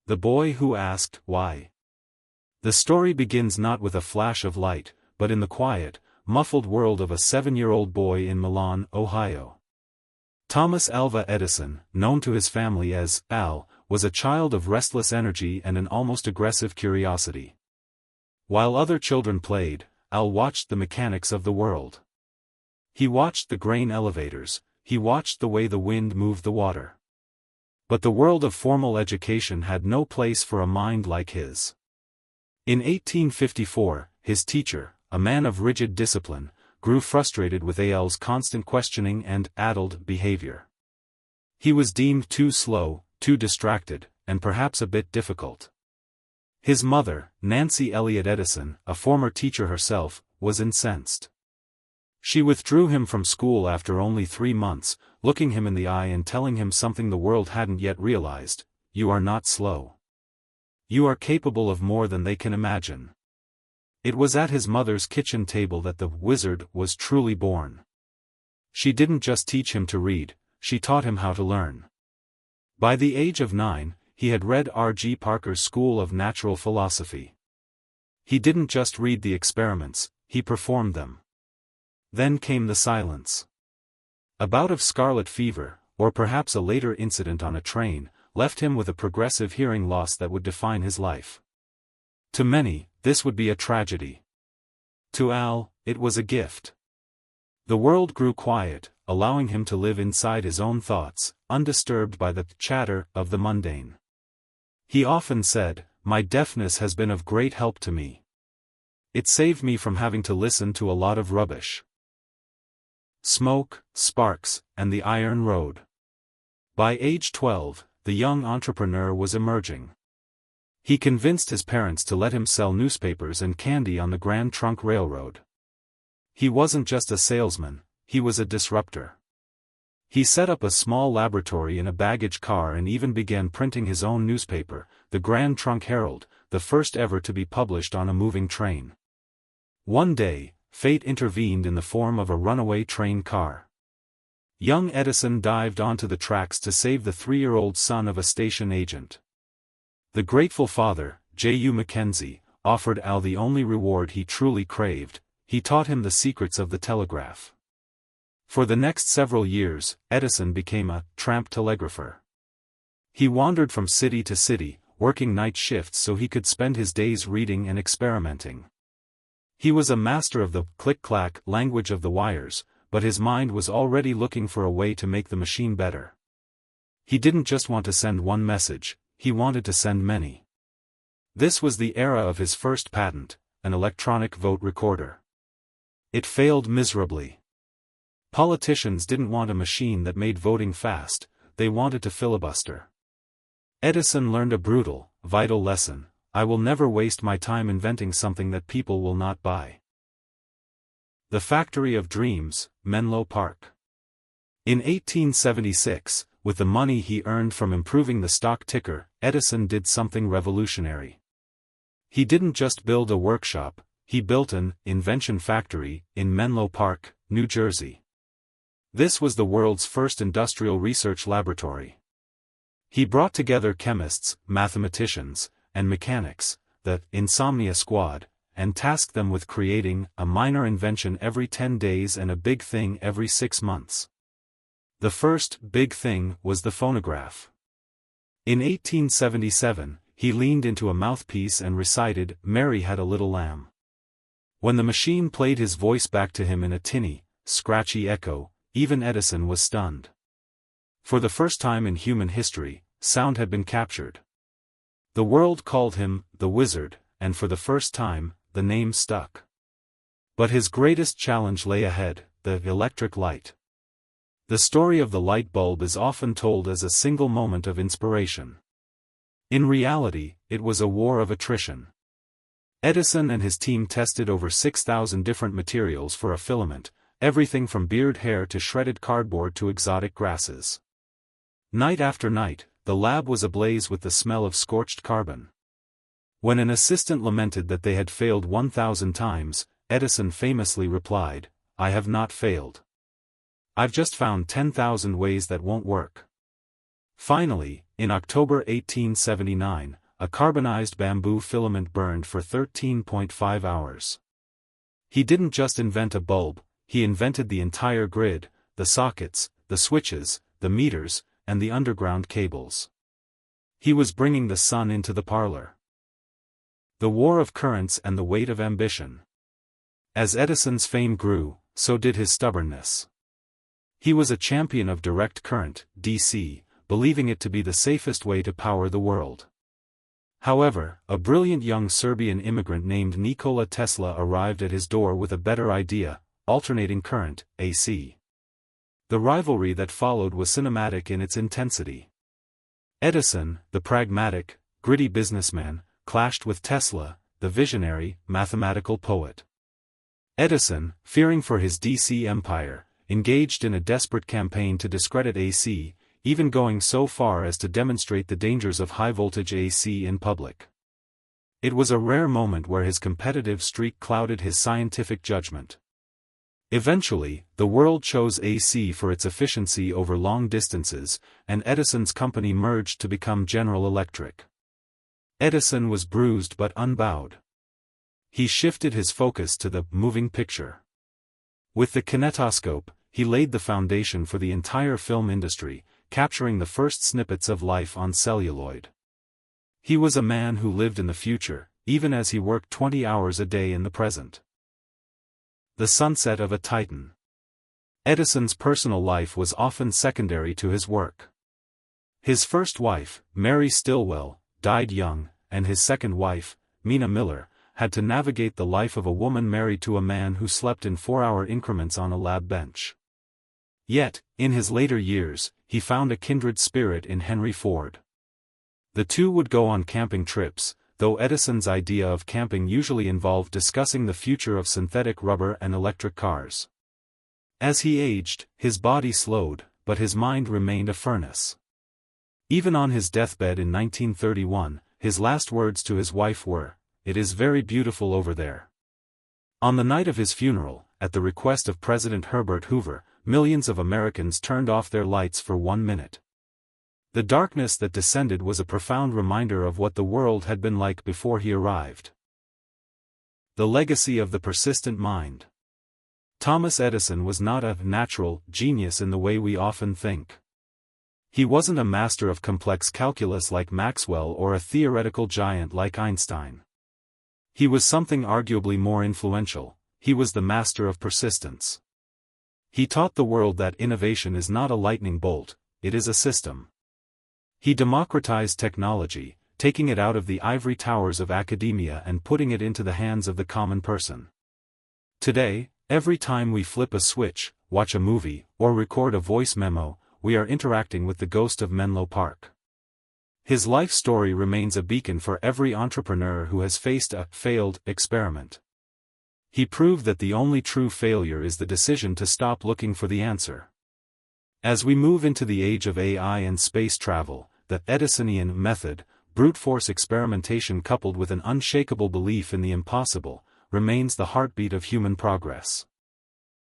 The Boy Who Asked Why. The story begins not with a flash of light, but in the quiet, muffled world of a 7-year-old boy in Milan, Ohio. Thomas Alva Edison, known to his family as Al, was a child of restless energy and an almost aggressive curiosity. While other children played, Al watched the mechanics of the world. He watched the grain elevators, he watched the way the wind moved the water. But the world of formal education had no place for a mind like his. In 1854, his teacher, a man of rigid discipline, grew frustrated with Al's constant questioning and addled behavior. He was deemed too slow, too distracted, and perhaps a bit difficult. His mother, Nancy Elliott Edison, a former teacher herself, was incensed. She withdrew him from school after only 3 months, looking him in the eye and telling him something the world hadn't yet realized: you are not slow. You are capable of more than they can imagine. It was at his mother's kitchen table that the wizard was truly born. She didn't just teach him to read, she taught him how to learn. By the age of 9, he had read R.G. Parker's School of Natural Philosophy. He didn't just read the experiments, he performed them. Then came the silence. A bout of scarlet fever, or perhaps a later incident on a train, left him with a progressive hearing loss that would define his life. To many, this would be a tragedy. To Al, it was a gift. The world grew quiet, allowing him to live inside his own thoughts, undisturbed by the chatter of the mundane. He often said, "My deafness has been of great help to me. It saved me from having to listen to a lot of rubbish." Smoke, sparks, and the iron road. By age 12, the young entrepreneur was emerging. He convinced his parents to let him sell newspapers and candy on the Grand Trunk Railroad. He wasn't just a salesman, he was a disruptor. He set up a small laboratory in a baggage car and even began printing his own newspaper, the Grand Trunk Herald, the first ever to be published on a moving train. One day, fate intervened in the form of a runaway train car. Young Edison dived onto the tracks to save the 3-year-old son of a station agent. The grateful father, J.U. Mackenzie, offered Al the only reward he truly craved: he taught him the secrets of the telegraph. For the next several years, Edison became a tramp telegrapher. He wandered from city to city, working night shifts so he could spend his days reading and experimenting. He was a master of the click-clack language of the wires, but his mind was already looking for a way to make the machine better. He didn't just want to send one message, he wanted to send many. This was the era of his first patent, an electronic vote recorder. It failed miserably. Politicians didn't want a machine that made voting fast, they wanted to filibuster. Edison learned a brutal, vital lesson: I will never waste my time inventing something that people will not buy. The Factory of Dreams, Menlo Park. In 1876, with the money he earned from improving the stock ticker, Edison did something revolutionary. He didn't just build a workshop, he built an invention factory in Menlo Park, New Jersey. This was the world's first industrial research laboratory. He brought together chemists, mathematicians, and mechanics, the Insomnia Squad, and tasked them with creating a minor invention every 10 days and a big thing every 6 months. The first big thing was the phonograph. In 1877, he leaned into a mouthpiece and recited, "Mary Had a Little Lamb." When the machine played his voice back to him in a tinny, scratchy echo, even Edison was stunned. For the first time in human history, sound had been captured. The world called him the Wizard, and for the first time, the name stuck. But his greatest challenge lay ahead: the electric light. The story of the light bulb is often told as a single moment of inspiration. In reality, it was a war of attrition. Edison and his team tested over 6,000 different materials for a filament, everything from beard hair to shredded cardboard to exotic grasses. Night after night, the lab was ablaze with the smell of scorched carbon. When an assistant lamented that they had failed 1,000 times, Edison famously replied, "I have not failed. I've just found 10,000 ways that won't work." Finally, in October 1879, a carbonized bamboo filament burned for 13.5 hours. He didn't just invent a bulb, he invented the entire grid, the sockets, the switches, the meters, and the underground cables. He was bringing the sun into the parlor. The war of currents and the weight of ambition. As Edison's fame grew, so did his stubbornness. He was a champion of direct current, DC, believing it to be the safest way to power the world. However, a brilliant young Serbian immigrant named Nikola Tesla arrived at his door with a better idea: alternating current, AC. The rivalry that followed was cinematic in its intensity. Edison, the pragmatic, gritty businessman, clashed with Tesla, the visionary, mathematical poet. Edison, fearing for his DC empire, engaged in a desperate campaign to discredit AC, even going so far as to demonstrate the dangers of high-voltage AC in public. It was a rare moment where his competitive streak clouded his scientific judgment. Eventually, the world chose AC for its efficiency over long distances, and Edison's company merged to become General Electric. Edison was bruised but unbowed. He shifted his focus to the moving picture. With the kinetoscope, he laid the foundation for the entire film industry, capturing the first snippets of life on celluloid. He was a man who lived in the future, even as he worked 20 hours a day in the present. The sunset of a titan. Edison's personal life was often secondary to his work. His first wife, Mary Stilwell, died young, and his second wife, Mina Miller, had to navigate the life of a woman married to a man who slept in 4-hour increments on a lab bench. Yet, in his later years, he found a kindred spirit in Henry Ford. The two would go on camping trips, though Edison's idea of camping usually involved discussing the future of synthetic rubber and electric cars. As he aged, his body slowed, but his mind remained a furnace. Even on his deathbed in 1931, his last words to his wife were, "It is very beautiful over there." On the night of his funeral, at the request of President Herbert Hoover, millions of Americans turned off their lights for 1 minute. The darkness that descended was a profound reminder of what the world had been like before he arrived. The legacy of the persistent mind. Thomas Edison was not a natural genius in the way we often think. He wasn't a master of complex calculus like Maxwell or a theoretical giant like Einstein. He was something arguably more influential: he was the master of persistence. He taught the world that innovation is not a lightning bolt, it is a system. He democratized technology, taking it out of the ivory towers of academia and putting it into the hands of the common person. Today, every time we flip a switch, watch a movie, or record a voice memo, we are interacting with the ghost of Menlo Park. His life story remains a beacon for every entrepreneur who has faced a failed experiment. He proved that the only true failure is the decision to stop looking for the answer. As we move into the age of AI and space travel, the Edisonian method, brute force experimentation coupled with an unshakable belief in the impossible, remains the heartbeat of human progress.